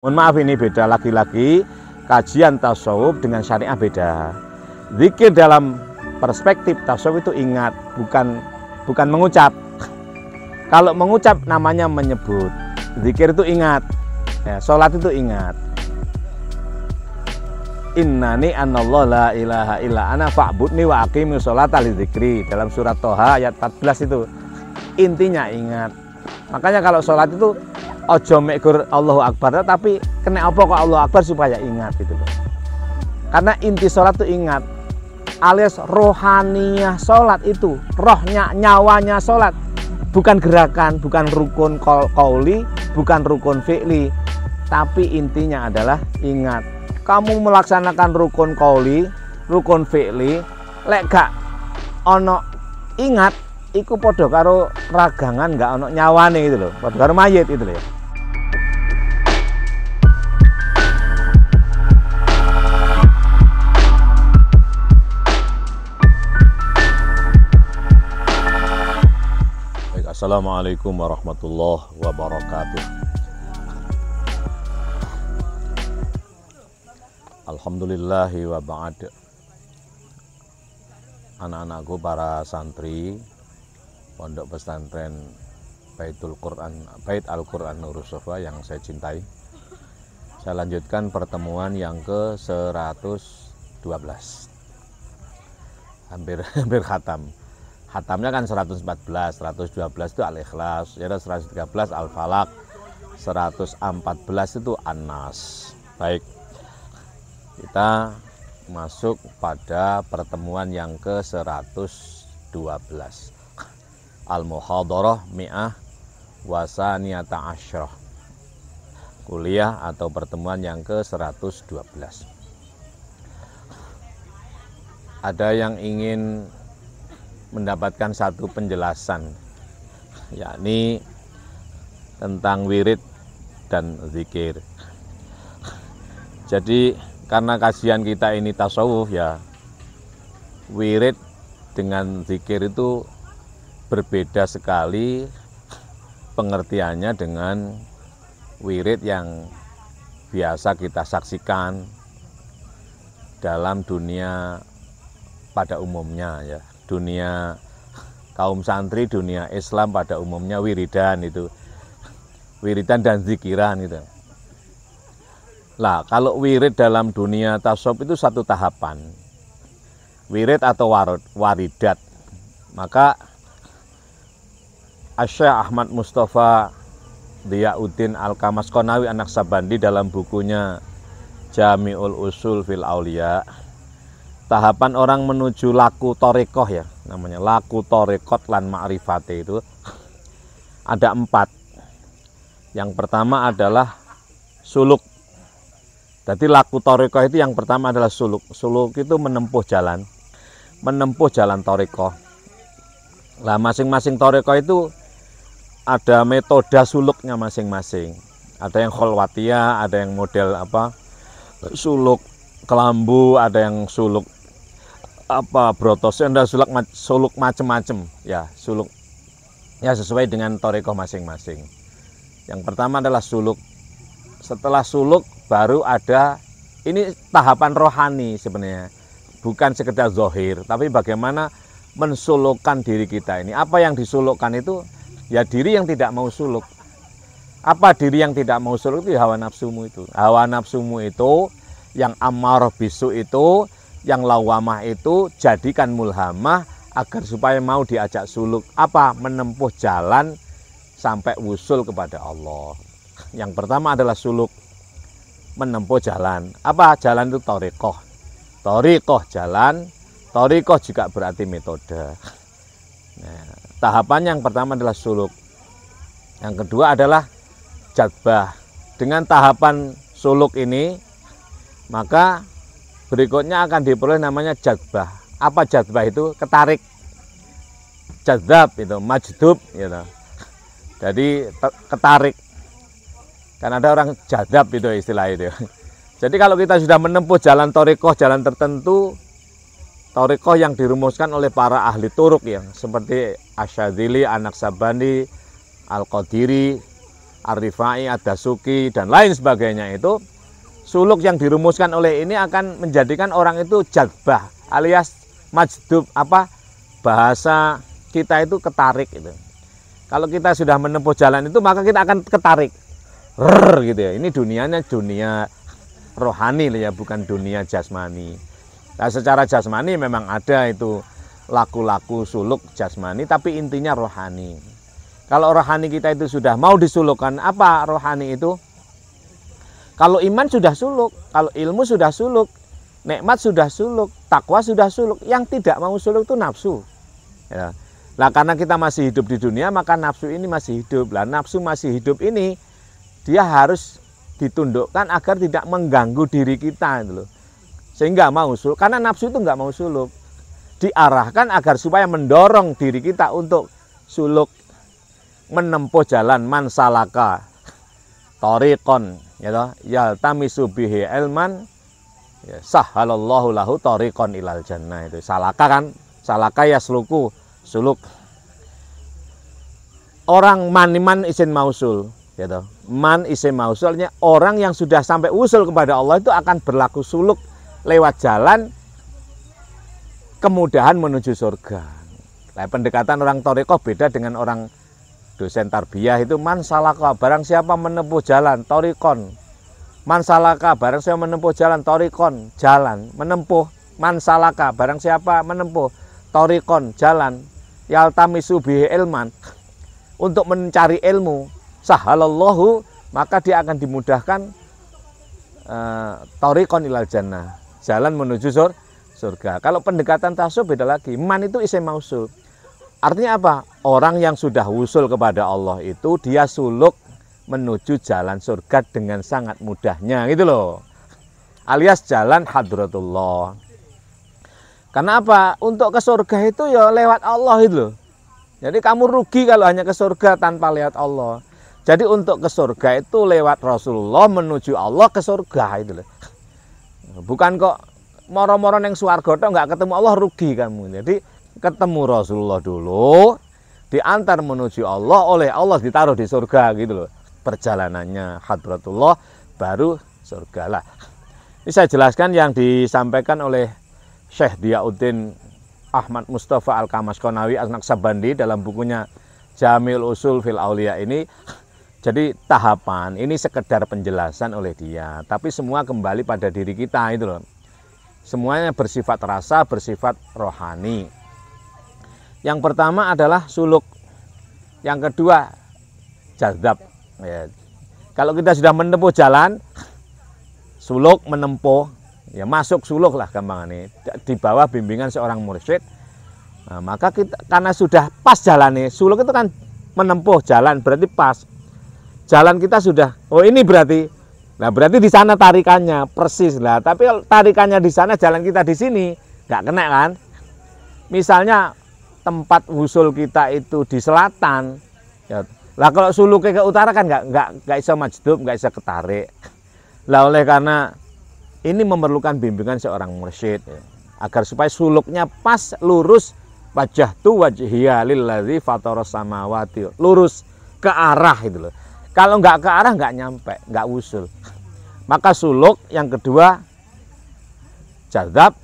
Mohon maaf, ini beda lagi-lagi, kajian tasawuf dengan syariah beda. Zikir dalam perspektif tasawuf itu ingat, bukan mengucap. Kalau mengucap namanya menyebut, zikir itu ingat, ya, sholat itu ingat. Innani anallah la ilaha illa ana fa'budni wa aqimi sholata li dzikri, dalam surat Toha ayat 14 itu. Intinya ingat. Makanya kalau sholat itu ojo mekur Allahu Akbar, tapi kena apa kok Allahu Akbar supaya ingat gitu loh. Karena inti sholat itu ingat, alias rohaniyah sholat itu, rohnya, nyawanya sholat, bukan gerakan, bukan rukun qauli, bukan rukun fi'li, tapi intinya adalah ingat. Kamu melaksanakan rukun qauli, rukun fi'li, lek gak ono ingat, iku podo karo ragangan gak ono nyawane gitu loh, podo karo mayit itu loh ya. Assalamualaikum warahmatullahi wabarakatuh. Alhamdulillahi wa ba'd. Anak-anakku para santri Pondok Pesantren Bait Al-Quran Nurus Sofa yang saya cintai. Saya lanjutkan pertemuan yang ke-112. Hampir khatam. Khatamnya kan 114, 112 itu Al-Ikhlas, 113 Al-Falaq, 114 itu An-Nas. Baik, kita masuk pada pertemuan yang ke-112. Al-Muhadarah Mi'ah Wasaniyata Asyrah. Kuliah atau pertemuan yang ke-112. Ada yang ingin mendapatkan satu penjelasan, yakni tentang wirid dan zikir. Jadi karena kajian kita ini tasawuf ya, wirid dengan zikir itu berbeda sekali pengertiannya dengan wirid yang biasa kita saksikan dalam dunia pada umumnya ya. Dunia kaum santri, dunia Islam pada umumnya wiridan itu, wiridan dan zikiran itu. Lah, kalau wirid dalam dunia tasawuf itu satu tahapan, wirid atau waridat. Maka Asy-Syaikh Ahmad Mustafa Diyauddin Al-Kamasqonawi An-Naqsabandi dalam bukunya Jami'ul Usul fil Auliya, tahapan orang menuju laku torekoh ya, namanya laku torekot lan ma'rifate itu ada 4. Yang pertama adalah suluk. Jadi laku torekoh itu yang pertama adalah suluk. Suluk itu menempuh jalan torekoh. Lah masing-masing torekoh itu ada metode suluknya masing-masing. Ada yang kholwatiyah, ada yang model suluk kelambu, ada yang suluk brotos, ada suluk macem-macem ya, suluk ya sesuai dengan torekoh masing-masing. Yang pertama adalah suluk. Setelah suluk baru ada, ini tahapan rohani sebenarnya, bukan sekedar zahir, tapi bagaimana mensulukkan diri kita ini. Apa yang disulukkan itu ya diri yang tidak mau suluk. Apa diri yang tidak mau suluk itu? Hawa nafsumu itu. Hawa nafsumu itu, yang ammarah bisu itu, yang lawamah itu, jadikan mulhamah agar supaya mau diajak suluk. Apa? Menempuh jalan sampai wusul kepada Allah. Yang pertama adalah suluk, menempuh jalan. Apa? Jalan itu thariqah. Thariqah jalan, thariqah juga berarti metode. Nah, tahapan yang pertama adalah suluk. Yang kedua adalah jadbah. Dengan tahapan suluk ini, maka berikutnya akan diperoleh namanya jadbah. Apa jadbah itu? Ketarik. Jadzab itu, majdub gitu. Jadi ketarik. Kan ada orang jadzab itu istilah itu. Jadi kalau kita sudah menempuh jalan thariqah, jalan tertentu, thariqah yang dirumuskan oleh para ahli turuk yang seperti Asy-Syadzili, An-Naqsabandi, Al-Qadiri, Ar-Rifai, Ad-Dasuki, dan lain sebagainya itu, suluk yang dirumuskan oleh ini akan menjadikan orang itu jadbah alias majdub, bahasa kita itu ketarik itu. Kalau kita sudah menempuh jalan itu maka kita akan ketarik. Gitu ya. Ini dunianya dunia rohani ya, bukan dunia jasmani. Nah, secara jasmani memang ada itu laku-laku suluk jasmani, tapi intinya rohani. Kalau rohani kita itu sudah mau disulukkan, apa rohani itu? Kalau iman sudah suluk, kalau ilmu sudah suluk, nikmat sudah suluk, takwa sudah suluk. Yang tidak mau suluk itu nafsu. Ya. Nah, karena kita masih hidup di dunia, maka nafsu ini masih hidup. Lah, nafsu masih hidup ini, dia harus ditundukkan agar tidak mengganggu diri kita itu loh. Sehingga mau suluk, karena nafsu itu nggak mau suluk. Diarahkan agar supaya mendorong diri kita untuk suluk, menempuh jalan mansalaka tariqon, ya, yaltamisu bihi ilman, ya, sahhalallahu lahu tariqon ilal jannah. Itu salaka kan, salaka yasluku, suluk. Orang man isim mausul, gitu. Man isim mausulnya orang yang sudah sampai usul kepada Allah itu akan berlaku suluk lewat jalan kemudahan menuju surga. Nah, pendekatan orang thariqah beda dengan orang dosen tarbiyah. Itu man salaka, barang siapa menempuh jalan thariqon. Man salaka, barang siapa menempuh jalan thariqon, jalan, menempuh. Man salaka, barang siapa menempuh thariqon, jalan, yaltamisu bihi ilman, untuk mencari ilmu, sahhalallahu, maka dia akan dimudahkan thariqon ilal jannah, jalan menuju surga. Kalau pendekatan tasawuf beda lagi. Man itu isim mausul. Artinya apa? Orang yang sudah wusul kepada Allah itu dia suluk menuju jalan surga dengan sangat mudahnya, gitu loh. Alias jalan hadratullah. Karena apa? Untuk ke surga itu ya lewat Allah itu loh. Jadi kamu rugi kalau hanya ke surga tanpa lihat Allah. Jadi untuk ke surga itu lewat Rasulullah menuju Allah ke surga itu loh. Bukan kok moro-moro neng swarga tok nggak ketemu Allah, rugi kamu. Jadi ketemu Rasulullah dulu, diantar menuju Allah, oleh Allah ditaruh di surga gitu loh. Perjalanannya hadratullah baru surga lah. Ini saya jelaskan yang disampaikan oleh Syekh Diyauddin Ahmad Mustafa Al-Kamaskonawi An-Naksabandi dalam bukunya Jamil Usul fil Auliya ini. Jadi tahapan ini sekedar penjelasan oleh dia, tapi semua kembali pada diri kita itu loh. Semuanya bersifat rasa, bersifat rohani. Yang pertama adalah suluk. Yang kedua jadzab. Ya. Kalau kita sudah menempuh jalan, suluk menempuh, ya masuk suluk lah gampangannya, di bawah bimbingan seorang mursyid. Nah, maka kita, karena sudah pas jalannya, suluk itu kan menempuh jalan, berarti pas. Jalan kita sudah, oh ini berarti, nah berarti di sana tarikannya persis lah. Tapi kalau tarikannya di sana, jalan kita di sini, nggak kena kan? Misalnya tempat wusul kita itu di selatan, ya. Lah kalau suluknya ke utara kan nggak bisa majdub, nggak bisa ketarik. Lah oleh karena ini memerlukan bimbingan seorang mursyid, ya, agar supaya suluknya pas lurus, wajah tu wajhiya lilladzi fataras samawati, lurus ke arah itu loh. Kalau nggak ke arah nggak nyampe, nggak wusul. Maka suluk yang kedua jadzab,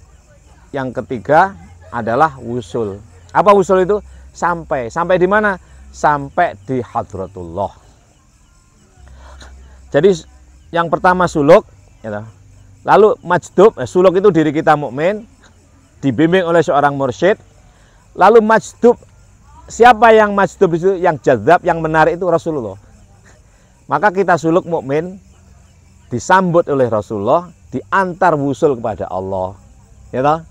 yang ketiga adalah wusul. Apa wusul itu? Sampai di mana? Sampai di hadratullah. Jadi yang pertama suluk, ya, lalu majdub. Suluk itu diri kita mukmin, dibimbing oleh seorang mursyid. Lalu majdub, siapa yang majdub itu? Yang jadzab, yang menarik itu Rasulullah. Maka kita suluk mukmin, disambut oleh Rasulullah, diantar wusul kepada Allah. Ya toh?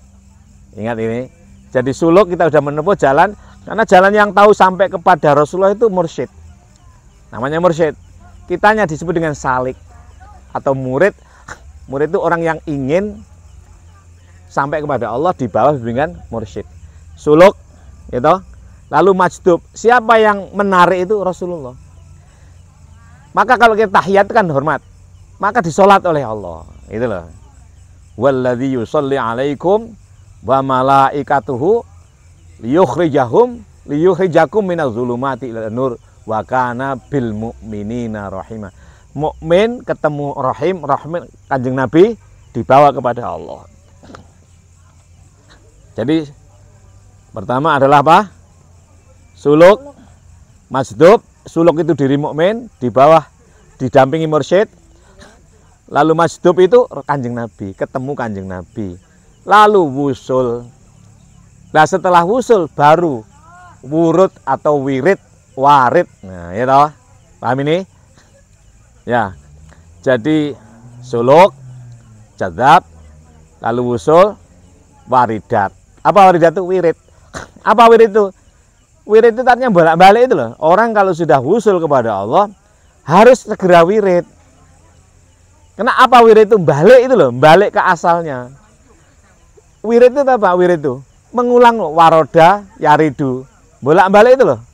Ingat ini. Jadi suluk kita sudah menempuh jalan, karena jalan yang tahu sampai kepada Rasulullah itu mursyid. Namanya mursyid. Kitanya disebut dengan salik atau murid. Murid itu orang yang ingin sampai kepada Allah di bawah bimbingan mursyid. Suluk, gitu. Lalu majdub. Siapa yang menarik itu? Rasulullah. Maka kalau kita tahiyat kan hormat, maka disolat oleh Allah. Itu loh. Walladzi yusolli alaikum wa malaikatuhu liyukhrijakum minaz zulumati ila nur wa kana bil mu'minina rahimah. Mukmin ketemu rahim, Kanjeng Nabi dibawa kepada Allah. Jadi pertama adalah apa? Suluk, masdub. Suluk itu diri mukmin, di bawah didampingi mursyid. Lalu masdub itu Kanjeng Nabi, ketemu Kanjeng Nabi. Lalu wusul. Nah setelah wusul baru wurud atau wirid, warid. Nah ya toh, paham ini? Ya, jadi suluk, jadzab, lalu wusul, waridat. Apa waridat itu? Wirid. Apa wirid itu? Wirid itu artinya bolak-balik itu loh. Orang kalau sudah wusul kepada Allah harus segera wirid. Karena apa wirid itu? Balik itu loh, balik ke asalnya. Wirid itu apa? Wirid itu mengulang loh, waroda, yaridu. Bolak-balik itu loh.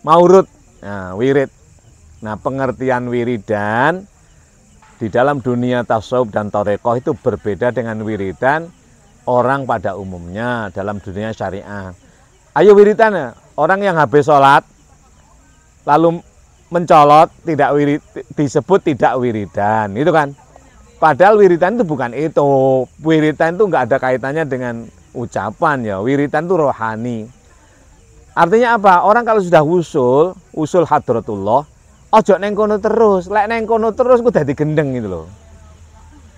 Maurud. Nah, wirid. Nah, pengertian wiridan di dalam dunia tasawuf dan thariqah itu berbeda dengan wiridan orang pada umumnya dalam dunia syariah. Ayo wiridan ya. Orang yang habis sholat lalu mencolot tidak wirid, disebut tidak wiridan, itu kan? Padahal wiridan itu bukan itu. Wiridan itu enggak ada kaitannya dengan ucapan ya. Wiridan itu rohani. Artinya apa? Orang kalau sudah usul hadratullah, ojo neng kono terus. Lek neng kono terus ku dadi gendeng gitu loh.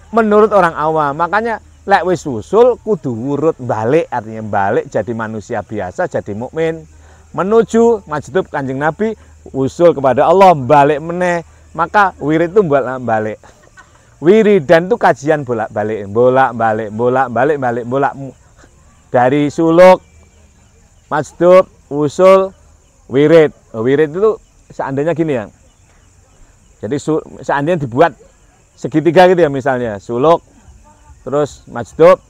Menurut orang awam, makanya lek wis usul kudu wurud balik, artinya balik jadi manusia biasa, jadi mukmin. Menuju majdub Kanjeng Nabi, usul kepada Allah, balik meneh. Maka wirid itu bolak-balik. Wiridan itu kajian bolak-balik, bolak-balik. Dari suluk, majdub, usul, wirid. Wirid itu seandainya gini ya. Jadi seandainya dibuat segitiga gitu ya misalnya, suluk, terus majdub,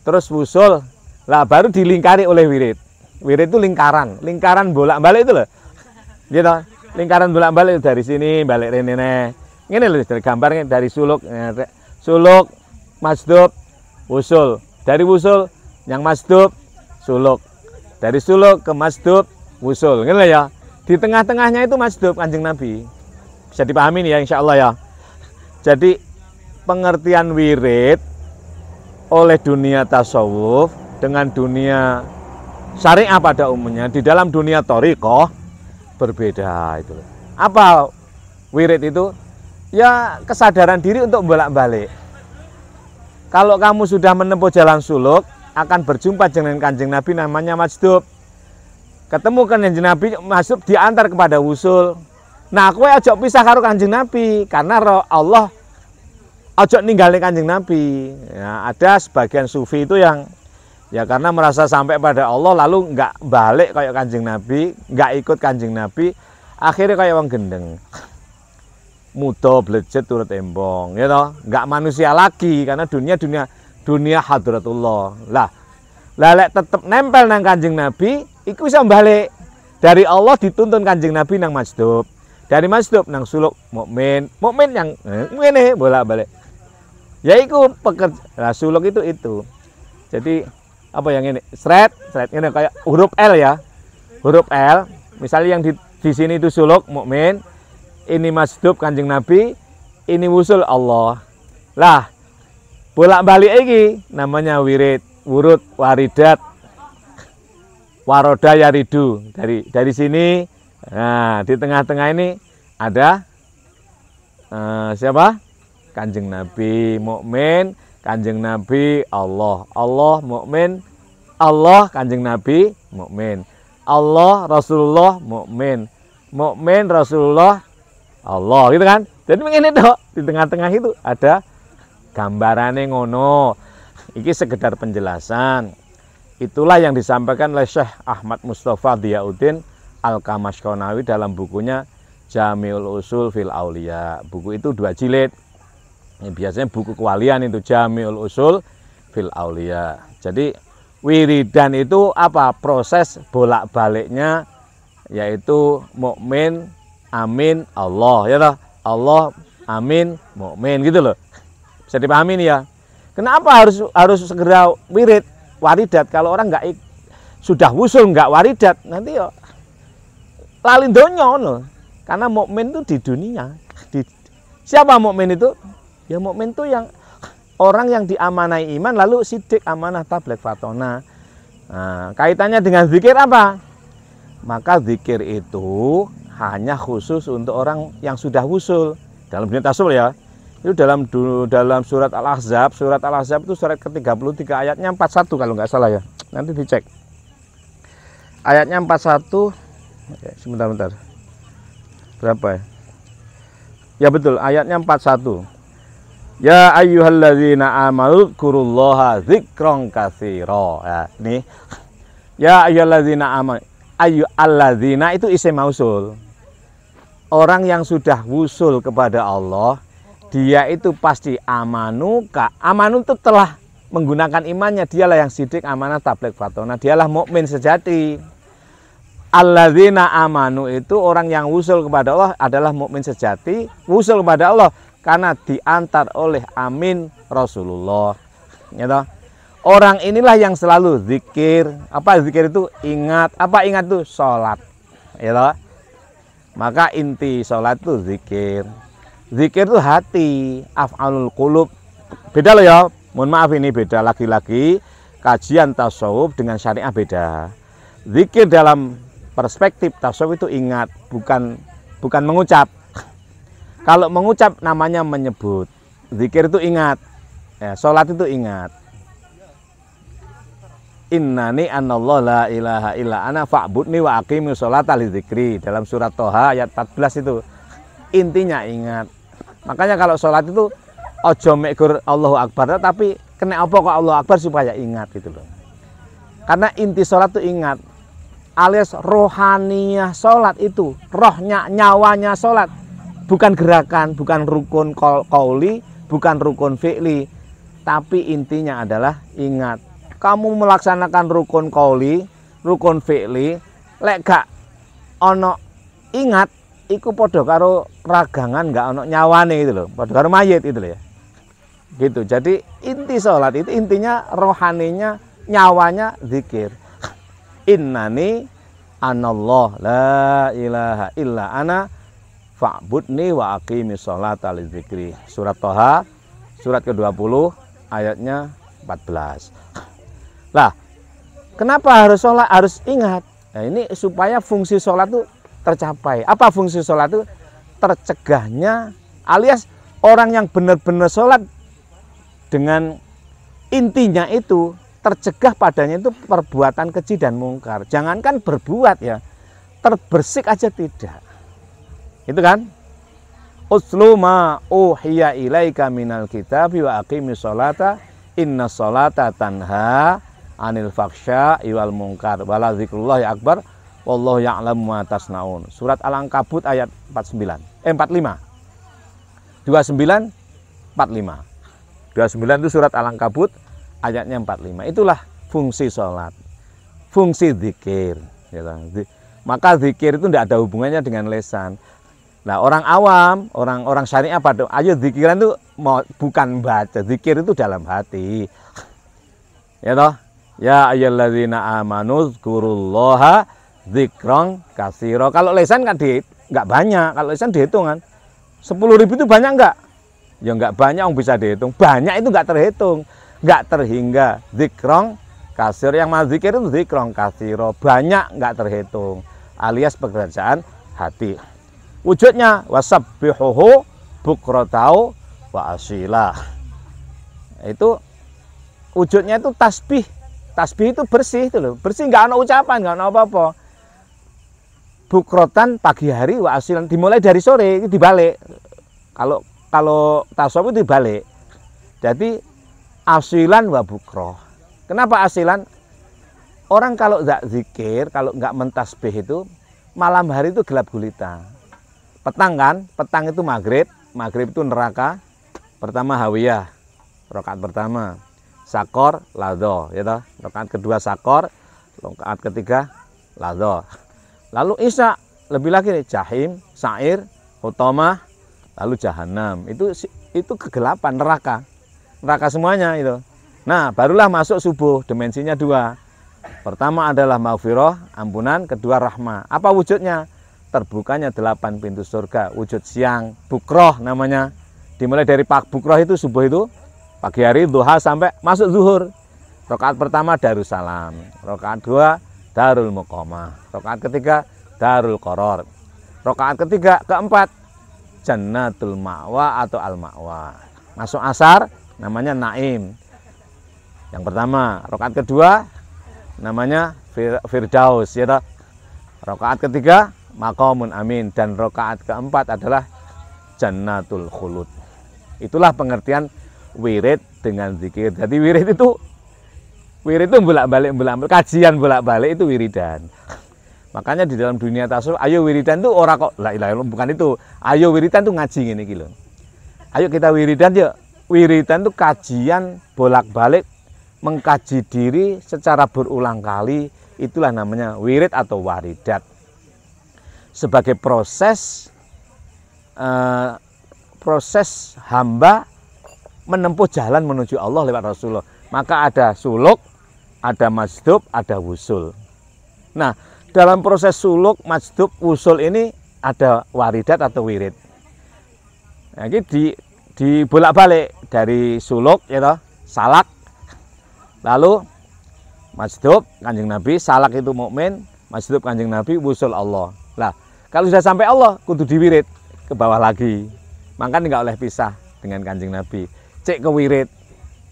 terus usul, lah baru dilingkari oleh wirid. Wirid itu lingkaran bolak-balik itu loh. Gitu. Lingkaran bolak-balik dari sini balik rene. Ini loh dari gambarnya dari suluk, majdub, usul. Dari usul yang majdub, suluk. Dari suluk ke majdub, usul. Gitu ya. Di tengah-tengahnya itu majdub Kanjeng Nabi. Bisa dipahami nih ya insyaallah ya. Jadi pengertian wirid oleh dunia tasawuf dengan dunia syariah pada umumnya di dalam dunia thariqah berbeda itu. Apa wirid itu? Ya kesadaran diri untuk bolak-balik. Kalau kamu sudah menempuh jalan suluk, akan berjumpa dengan Kanjeng Nabi namanya majdub. Ketemu Kanjeng Nabi masuk diantar kepada wusul. Nah, kowe ojo pisah karo Kanjeng Nabi karena Allah ojo ninggalin Kanjeng Nabi. Ya, ada sebagian sufi itu yang ya karena merasa sampai pada Allah lalu nggak balik kayak Kanjeng Nabi, nggak ikut Kanjeng Nabi, akhirnya kayak wong gendeng. Mudo blejet turut embong, ya toh, nggak manusia lagi karena dunia hadratullah. Lah lek tetep nempel nang Kanjeng Nabi, iku bisa balik. Dari Allah dituntun Kanjeng Nabi nang majdub. Dari majdub nang suluk mukmin yang ngene bolak-balik. Ya iku pekerja. Nah, suluk itu. Jadi apa yang ini? Sret ini kayak huruf L ya. Huruf L. Misalnya yang di sini itu suluk mukmin, ini majdub Kanjeng Nabi, ini wusul Allah. Lah, bolak-balik iki namanya wirid, wurud, waridat, waroda yaridu. Dari sini, nah di tengah-tengah ini ada siapa? Kanjeng Nabi, mukmin, Kanjeng Nabi, Allah. Allah, mukmin, Allah, Kanjeng Nabi, mukmin. Allah, Rasulullah, mukmin. Mukmin, Rasulullah, Allah, gitu kan? Jadi begini toh, di tengah-tengah itu ada gambarannya ngono. Iki sekedar penjelasan. Itulah yang disampaikan oleh Syekh Ahmad Mustafa Diyauddin Al-Kamashkonawi dalam bukunya Jami'ul Usul fil Auliya. Buku itu 2 jilid. Ini biasanya buku kewalian itu Jami'ul Usul fil Auliya. Jadi wiridan itu apa? Proses bolak-baliknya yaitu mukmin, amin, Allah, ya toh? Allah, amin, mukmin gitu loh. Bisa dipahami nih ya. Kenapa harus segera wirid, waridat? Kalau orang sudah wusul nggak waridat, nanti ya lali donya ngono. Karena mukmin itu di dunia. Siapa mukmin itu? Ya mukmin itu yang orang yang diamanai iman lalu sidik amanah tabligh fatona. Nah, kaitannya dengan zikir apa? Maka zikir itu hanya khusus untuk orang yang sudah wusul. Dalam dunia tasawuf ya. Itu dalam surat Al-Ahzab, itu surat ke-33 ayatnya 41 kalau nggak salah ya. Nanti dicek. Ayatnya 41. Sebentar. Berapa ya? Ya betul, ayatnya 41. Ya ayyuhalladzina amanu dzkurullaha dzikron katsira. Ya, ini. Ya ayyuhalladzina amanu. Ayyuhalladzina itu isim mausul. Orang yang sudah wusul kepada Allah, dia itu pasti amanu. Amanu itu telah menggunakan imannya, dialah yang sidik amanah tabligh fatona, dialah mukmin sejati. Alladzina amanu itu orang yang wusul kepada Allah adalah mukmin sejati, wusul kepada Allah karena diantar oleh amin Rasulullah. Gitu. Orang inilah yang selalu zikir. Apa zikir itu? Ingat. Apa ingat itu? Sholat. Gitu. Maka inti sholat itu zikir. Zikir itu hati, af'alul qulub. Beda loh ya. Mohon maaf ini beda lagi-lagi. Kajian tasawuf dengan syariah beda. Zikir dalam perspektif tasawuf itu ingat, bukan mengucap. Kalau mengucap namanya menyebut. Zikir itu ingat. Ya, sholat itu ingat. Innani anallahu la ilaha illa ana fa'budni wa aqimus sholata li dzikri. Dalam surat Toha ayat 14 itu. Intinya ingat. Makanya kalau sholat itu ojo mekur Allahu Akbar, tapi kena apa kok Allahu Akbar supaya ingat gitu loh. Karena inti sholat itu ingat. Alias rohaniyah sholat itu, rohnya, nyawanya sholat. Bukan gerakan, bukan rukun qauli, bukan rukun fi'li. Tapi intinya adalah ingat. Kamu melaksanakan rukun qauli, rukun fi'li, lek gak ono ingat, iku podo karo ragangan gak ono nyawane gitu loh. Podo karo mayit itu loh ya. Gitu. Jadi inti sholat itu intinya rohaninya, nyawanya zikir. Innani anallah la ilaha illa ana fa'budni wa aqimis sholata li dzikri. Surat Toha surat ke-20 ayatnya 14. Lah, kenapa harus sholat, harus ingat? Nah, ini supaya fungsi sholat itu tercapai. Apa fungsi sholat itu? Tercegahnya, alias orang yang benar-benar sholat dengan intinya itu, tercegah padanya itu perbuatan keji dan mungkar. Jangankan berbuat ya, terbersik aja tidak. Itu kan? Utlu ma uhiya ilaika minal kitabi wa aqimis sholata inna sholata tanha anil faksha iwal mungkar wala zikrullahi akbar wallahu ya'lamu ma tasnaun. Surat Al-Ankabut ayat 45. 29 45. 29 itu surat Al-Ankabut ayatnya 45. Itulah fungsi sholat, fungsi zikir. Maka zikir itu tidak ada hubungannya dengan lesan. Nah, orang awam, orang syariah pada ayo zikiran itu bukan baca, zikir itu dalam hati. Ya toh? Ya ayyuhalladzina amanu dzkurullaha dzikron katsira. Kalau lesan kan enggak banyak, kalau lesan dihitung kan. 10.000 itu banyak enggak? Ya enggak banyak yang bisa dihitung. Banyak itu enggak terhitung, enggak terhingga. Dzikron katsir, yang mau zikir itu dzikron katsira, banyak enggak terhitung. Alias pekerjaan hati. Wujudnya wasabbihuhu bukrotau wa asila. Itu wujudnya itu tasbih. Tasbih itu bersih itu loh. Bersih enggak ada ucapan, enggak ada apa-apa. Bukrotan pagi hari wa asilan, dimulai dari sore itu dibalik. Kalau tasawuf itu dibalik. Jadi asilan wa bukroh. Kenapa asilan? Orang kalau enggak zikir, kalau enggak mentasbih itu malam hari itu gelap gulita. Petang kan, petang itu maghrib itu neraka. Pertama hawiyah, rakaat pertama. Sakor, ladho, ya toh. Rakaat kedua sakor, rakaat ketiga ladho. Lalu isya, lebih lagi nih, jahim, sa'ir, hutomah, lalu jahanam. Itu kegelapan neraka. Neraka semuanya itu. Nah, barulah masuk subuh, dimensinya dua. Pertama adalah maghfirah, ampunan, kedua rahmah. Apa wujudnya? terbukanya 8 pintu surga. Wujud siang, bukroh namanya. Dimulai dari bukroh itu subuh itu, pagi hari, duha sampai masuk zuhur. Rakaat pertama Darussalam, rakaat kedua Darul Muqamah, rakaat ketiga Darul Qoror, rakaat ketiga keempat Jannatul Ma'wa atau Al-Ma'wa. Masuk asar namanya Naim. Yang pertama, rakaat kedua namanya Firdaus, ya toh. Rakaat ketiga Maqamun Amin, dan rakaat keempat adalah Jannatul Khulud. Itulah pengertian wirid dengan zikir. Jadi wirid itu bolak-balik, kajian bolak-balik itu wiridan. Makanya di dalam dunia tasawuf, ayo wiridan itu ora kok la ilaha illallah, bukan itu. Ayo wiridan itu ngaji ngene iki lho. Ayo kita wiridan yuk. Wiridan itu kajian bolak-balik, mengkaji diri secara berulang kali, itulah namanya wirid atau waridat. Sebagai proses hamba menempuh jalan menuju Allah lewat Rasulullah. Maka ada suluk, ada masdub, ada wusul. Nah, dalam proses suluk, masdub, wusul ini ada waridat atau wirid. Nah, ini di bolak-balik dari suluk, ya toh, salak, lalu masdub Kanjeng Nabi, salak itu mukmin, masdub Kanjeng Nabi, wusul Allah. Lah, kalau sudah sampai Allah, kudu diwirid ke bawah lagi. Maka nggak oleh pisah dengan Kanjeng Nabi. Cek ke wirid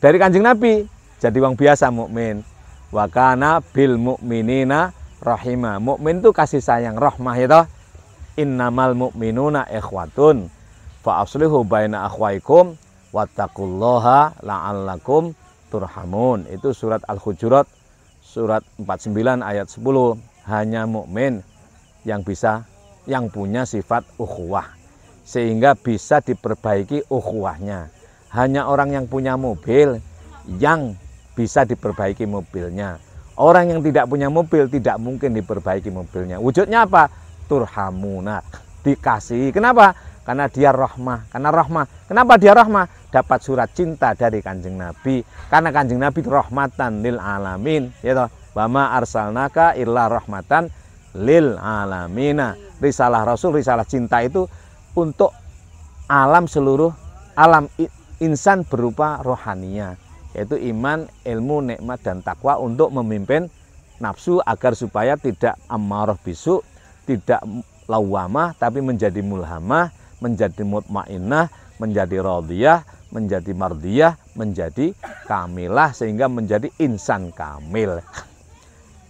dari Kanjeng Nabi jadi wong biasa mukmin. Wa kana bil mukminina rahima. Mukmin itu kasih sayang, rahmah, ya toh. Innamal mu'minuna ikhwatun fa aslihu baina akhwaikum wattaqullaha la'allakum turhamun. Itu surat Al-Hujurat surat 49 ayat 10. Hanya mukmin yang punya sifat ukhuwah, sehingga bisa diperbaiki ukhuwahnya. Hanya orang yang punya mobil yang bisa diperbaiki mobilnya. Orang yang tidak punya mobil tidak mungkin diperbaiki mobilnya. Wujudnya apa? Turhamuna, dikasihi. Kenapa? Karena dia rahmah. Karena rahmah. Kenapa dia rahmah? Dapat surat cinta dari Kanjeng Nabi. Karena Kanjeng Nabi rahmatan lil alamin, ya toh. Wa ma arsalnaka illa rahmatan lil alamina. Risalah Rasul, risalah cinta itu untuk alam, seluruh alam insan berupa rohaninya, yaitu iman, ilmu, nikmat, dan takwa, untuk memimpin nafsu agar supaya tidak ammarah bisu, tidak lawamah, tapi menjadi mulhamah, menjadi mutmainnah, menjadi radiyah, menjadi mardiyah, menjadi kamilah, sehingga menjadi insan kamil.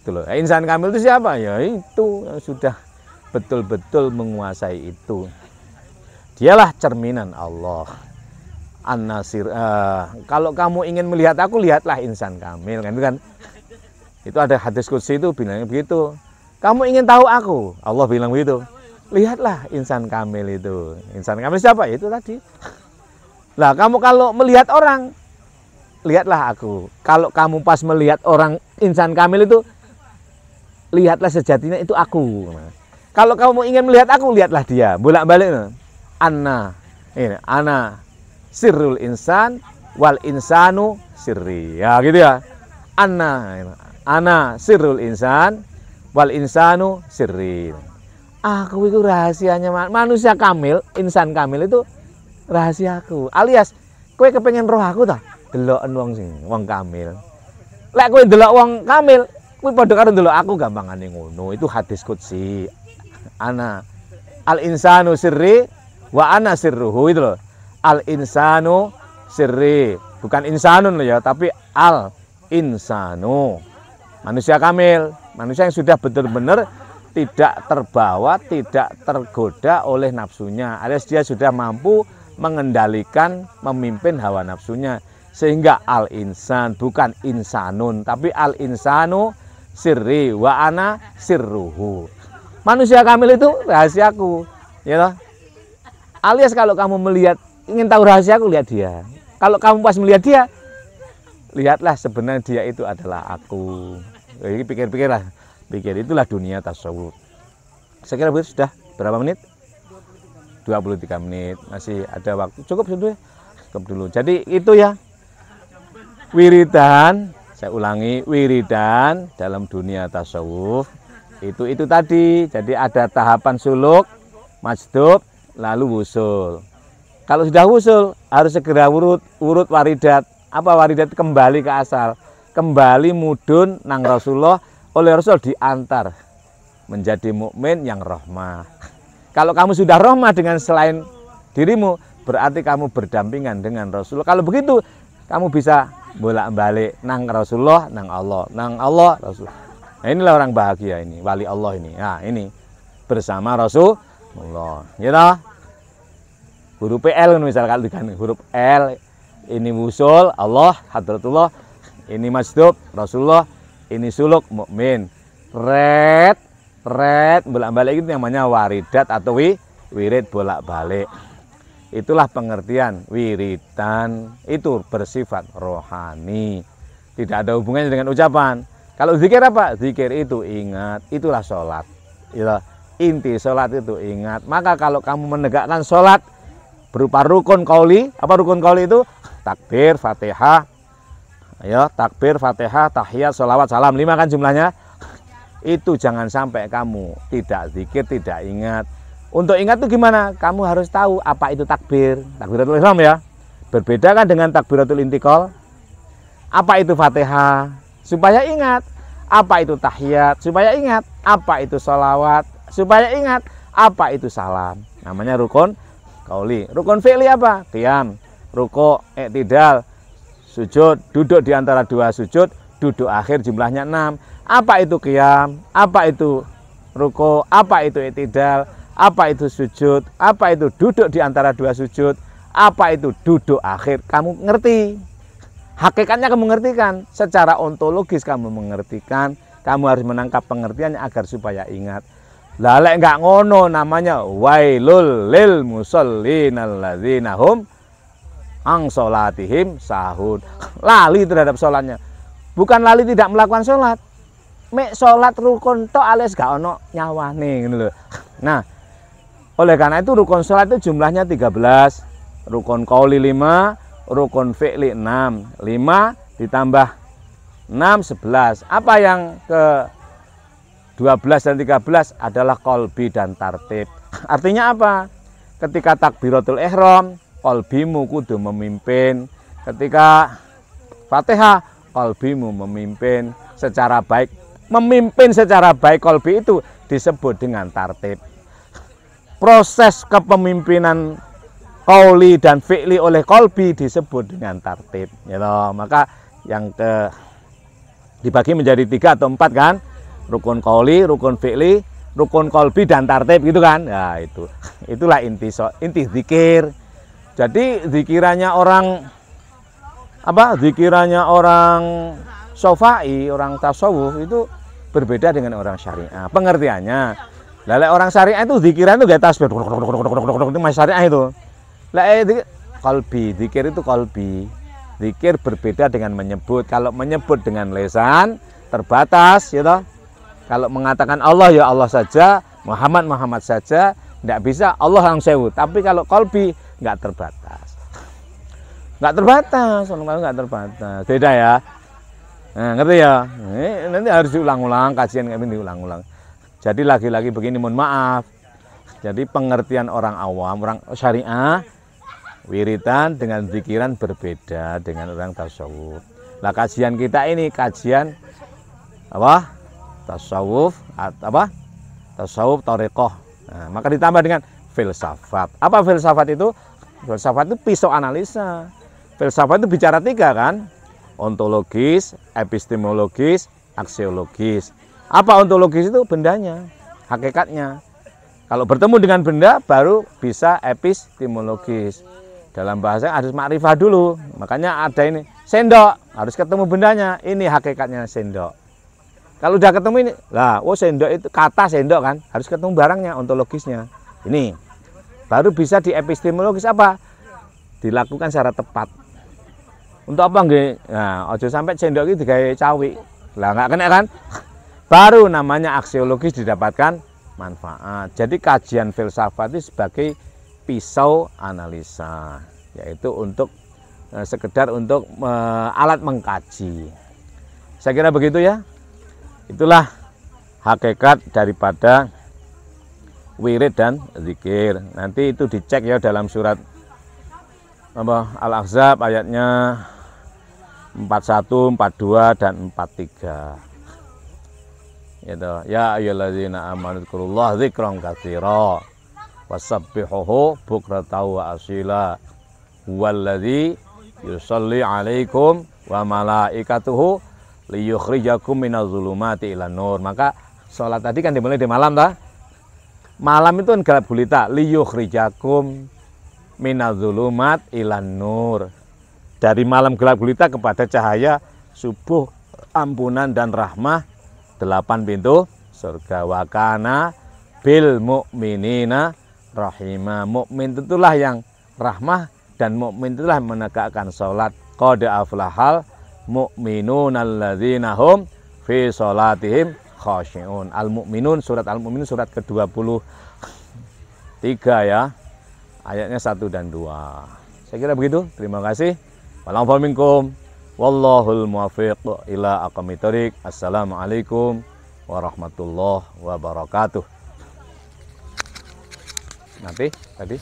Itu loh. Insan kamil itu siapa? Ya itu yang sudah betul-betul menguasai itu. Dialah cerminan Allah. An-Nasir. Kalau kamu ingin melihat aku, lihatlah insan kamil, kan itu kan. Itu ada hadis qudsi itu bilangnya begitu. Kamu ingin tahu aku, Allah bilang begitu. Lihatlah insan kamil itu. Insan kamil siapa? Itu tadi. Lah, kamu kalau melihat orang, lihatlah aku. Kalau kamu pas melihat orang insan kamil itu, lihatlah sejatinya itu aku. Kalau kamu ingin melihat aku, lihatlah dia. Bolak-balik. Ana sirrul insan wal insanu sirri. Ya gitu ya. Ana sirrul insan wal insanu sirri. Aku itu rahasianya manusia kamil, insan kamil itu rahasiaku. Alias kowe kepengen roh aku ta? Deloken wong kamil. Lek kowe ndelok wong kamil, kowe padha karo ndelok aku, gampangane ngono. Itu hadis qudsi. Ana al insanu sirri wa ana sirruhu, itu loh. Al insanu sirri, bukan insanun loh ya, tapi al insanu. Manusia kamil, manusia yang sudah benar-benar tidak terbawa, tidak tergoda oleh nafsunya. Alias dia sudah mampu mengendalikan, memimpin hawa nafsunya. Sehingga al insan, bukan insanun, tapi al insanu sirri wa ana sirruhu. Manusia kamil itu rahasiaku, ya toh? Alias kalau kamu melihat, ingin tahu rahasiaku, lihat dia. Kalau kamu pas melihat dia, lihatlah sebenarnya dia itu adalah aku. Jadi pikir-pikirlah, itulah dunia tasawuf. Saya kira sudah berapa menit? 23 menit, masih ada waktu. Cukup sudah, cukup dulu. Jadi itu ya, wiridan, saya ulangi, wiridan dalam dunia tasawuf Itu tadi. Jadi ada tahapan suluk, majdub, lalu wusul. Kalau sudah wusul harus segera urut waridat. Apa waridat? Kembali ke asal. Kembali mudun nang Rasulullah, oleh Rasul diantar menjadi mukmin yang rohmah. Kalau kamu sudah rohmah dengan selain dirimu, berarti kamu berdampingan dengan Rasulullah. Kalau begitu, kamu bisa bolak-balik nang Rasulullah, nang Allah, Rasulullah. Nah, inilah orang bahagia ini, wali Allah ini. Nah, ini bersama Rasulullah. Ya toh? Huruf L misal kalau diganti huruf L, ini wusul Allah, hadratullah, ini majdub Rasulullah, ini suluk mukmin. Red bolak-balik itu namanya waridat atau wirid bolak-balik. Itulah pengertian wiridan, itu bersifat rohani. Tidak ada hubungannya dengan ucapan. Kalau zikir apa? Zikir itu ingat, itulah sholat. Itulah inti sholat itu ingat. Maka kalau kamu menegakkan sholat berupa rukun qauli, apa rukun qauli itu? Takbir, Fatihah, ya, takbir, Fatihah, tahiyat, sholawat, salam, 5 kan jumlahnya. Itu jangan sampai kamu tidak zikir, tidak ingat. Untuk ingat itu gimana? Kamu harus tahu apa itu takbir, takbiratul ihram ya. Berbeda kan dengan takbiratul intikal. Apa itu Fatihah? Supaya ingat. Apa itu tahiyat? Supaya ingat. Apa itu sholawat? Supaya ingat. Apa itu salam? Namanya rukun qauli. Rukun fi'li apa? Qiyam, ruku', i'tidal, sujud, duduk di antara dua sujud, duduk akhir jumlahnya 6. Apa itu qiyam? Apa itu ruku'? Apa itu i'tidal? Apa itu sujud? Apa itu duduk di antara dua sujud? Apa itu duduk akhir? Kamu ngerti. Hakikatnya kamu mengertikan, secara ontologis kamu mengertikan, kamu harus menangkap pengertiannya agar supaya ingat. Lah lek enggak ngono namanya wailul lil musallin alladzina hum ang sholatihim sahun. Lali terhadap sholatnya. Bukan lali tidak melakukan sholat. Mek sholat rukun tok alias gak ono nyawane ngono lho. Nah, oleh karena itu rukun sholat itu jumlahnya 13, rukun qauli 5, rukun fi'li 6, 5 ditambah 6, 11. Apa yang ke 12 dan 13 adalah qalbi dan tartib. Artinya apa? Ketika takbiratul ihram, qalbimu kudu memimpin. Ketika Fatihah, qalbimu memimpin secara baik. Memimpin secara baik qalbi itu disebut dengan tartib. Proses kepemimpinan qauli dan fi'li oleh qalbi disebut dengan tartib. Ya toh? Maka yang dibagi menjadi 3 atau 4 kan? Rukun qauli, rukun fi'li, rukun qalbi dan tartib gitu kan? Ya itu. Itulah inti zikir. Jadi zikirannya orang apa? Zikirannya orang Syafai, orang tasawuf itu berbeda dengan orang syariah. Pengertiannya, lele orang syariah itu zikiran itu gak tasbih, itu mas syariah itu. Lele qalbi, zikir itu qalbi. Zikir berbeda dengan menyebut. Kalau menyebut dengan lisan terbatas, ya toh. Kalau mengatakan Allah ya Allah saja, Muhammad Muhammad saja, tidak bisa Allah yang sewu. Tapi kalau qalbi nggak terbatas, nggak terbatas, nggak terbatas. Beda ya. Nah, ngerti ya? Nanti harus diulang-ulang, kajian kami diulang-ulang. Jadi lagi-lagi begini, mohon maaf. Jadi pengertian orang awam, orang syariah, wiridan dengan zikiran berbeda dengan orang tasawuf. Nah, kajian kita ini kajian apa? Tasawuf, apa? Tasawuf thariqah. Nah, maka ditambah dengan filsafat. Apa filsafat itu? Filsafat itu pisau analisa. Filsafat itu bicara 3 kan? Ontologis, epistemologis, aksiologis. Apa ontologis itu? Bendanya, hakikatnya. Kalau bertemu dengan benda baru bisa epistemologis. Dalam bahasa harus makrifah dulu. Makanya ada ini sendok, harus ketemu bendanya. Ini hakikatnya sendok. Kalau udah ketemu ini, lah, oh sendok itu kata sendok kan, harus ketemu barangnya, ontologisnya. Ini baru bisa di epistemologis apa? Dilakukan secara tepat. Untuk apa nggih? Nah, ojo sampai sendok itu digawe cawi. Lah nggak kena kan? Baru namanya aksiologis didapatkan manfaat. Jadi kajian filsafat itu sebagai pisau analisa, yaitu untuk sekedar untuk alat mengkaji. Saya kira begitu ya. Itulah hakikat daripada wirid dan zikir. Nanti itu dicek ya dalam surat Al-Ahzab ayatnya 41, 42 dan 43. Gitu. Ya ayyuhallazina amanu dzkurullaha dzikran katsira wasabbihuhu bukratan wa asila huwallazi yusalli 'alaikum wa malaikatuhu liyukhrijakum minadz zulumati ilan nur. Maka sholat tadi kan dimulai di malam ta? Malam itu kan gelap gulita, liyukhrijakum minadz zulumat ilan nur. Dari malam gelap gulita kepada cahaya subuh, ampunan dan rahmah, 8 pintu surga. Wa kana bil mu'minina rahimah. Mukmin itulah yang rahmah dan mukmin itulah menegakkan salat. Qad aflahal mu'minun alladzina hum fi salatihim khashi'un. Al-Mu'minun, surat Al-Mu'minun surat ke-23 ya. Ayatnya 1 dan 2. Saya kira begitu. Terima kasih. Wallahu minkum. Wallahul muwaffiq ila aqwamit thoriq. Assalamualaikum warahmatullahi wabarakatuh. Nanti tadi